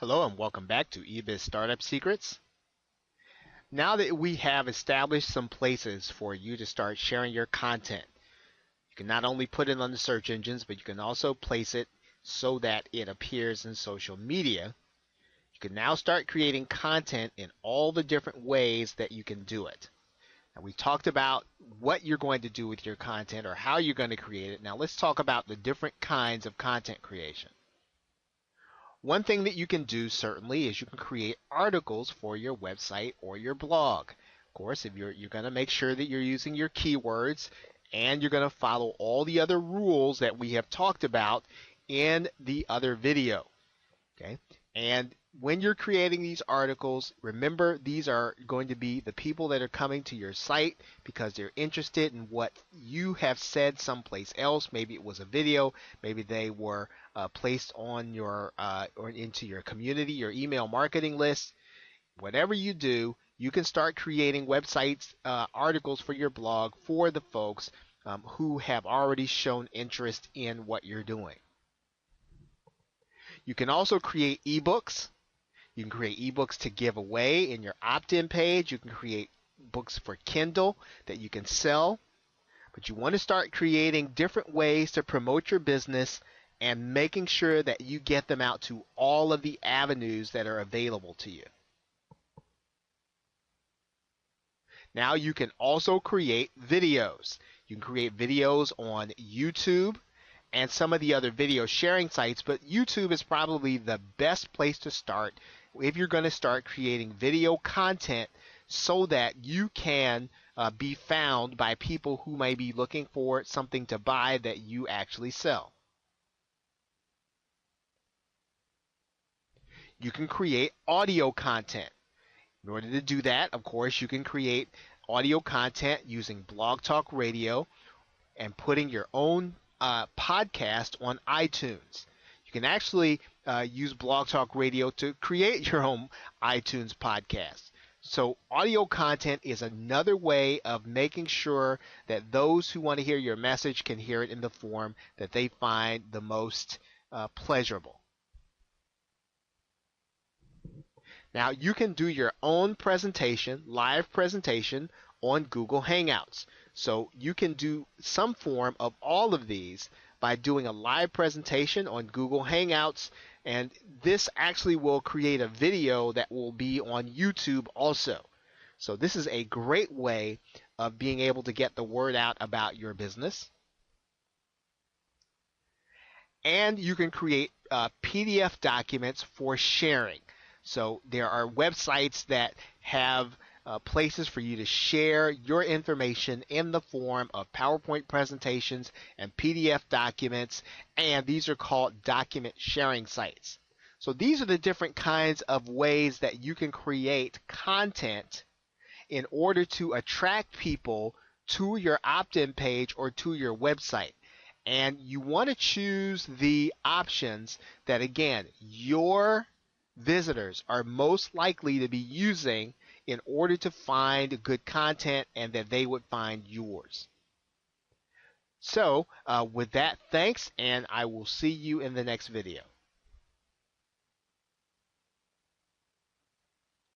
Hello and welcome back to eBiz Startup Secrets. Now that we have established some places for you to start sharing your content, you can not only put it on the search engines, but you can also place it so that it appears in social media. You can now start creating content in all the different ways that you can do it. Now, we talked about what you're going to do with your content or how you're going to create it. Now let's talk about the different kinds of content creation. One thing that you can do certainly is you can create articles for your website or your blog. Of course, if you're going to make sure that you're using your keywords and you're going to follow all the other rules that we have talked about in the other video. Okay? And when you're creating these articles, remember these are going to be the people that are coming to your site because they're interested in what you have said someplace else. Maybe it was a video, maybe they were placed on your or into your community, your email marketing list. Whatever you do, you can start creating websites, articles for your blog for the folks who have already shown interest in what you're doing. You can also create ebooks. You can create ebooks to give away in your opt-in page. You can create books for Kindle that you can sell. But you want to start creating different ways to promote your business and making sure that you get them out to all of the avenues that are available to you. Now you can also create videos. You can create videos on YouTube and some of the other video sharing sites, but YouTube is probably the best place to start if you're going to start creating video content so that you can be found by people who may be looking for something to buy that you actually sell. You can create audio content. In order to do that, of course, you can create audio content using Blog Talk Radio and putting your own podcast on iTunes. You can actually use Blog Talk Radio to create your own iTunes podcast. So audio content is another way of making sure that those who want to hear your message can hear it in the form that they find the most pleasurable. Now you can do your own presentation, live presentation on Google Hangouts. So you can do some form of all of these by doing a live presentation on Google Hangouts, and this actually will create a video that will be on YouTube also. So this is a great way of being able to get the word out about your business. And you can create PDF documents for sharing. So there are websites that have places for you to share your information in the form of PowerPoint presentations and PDF documents, and these are called document sharing sites. So these are the different kinds of ways that you can create content in order to attract people to your opt-in page or to your website. And you want to choose the options that, again, your visitors are most likely to be using in order to find good content and that they would find yours. So with that, thanks, and I will see you in the next video.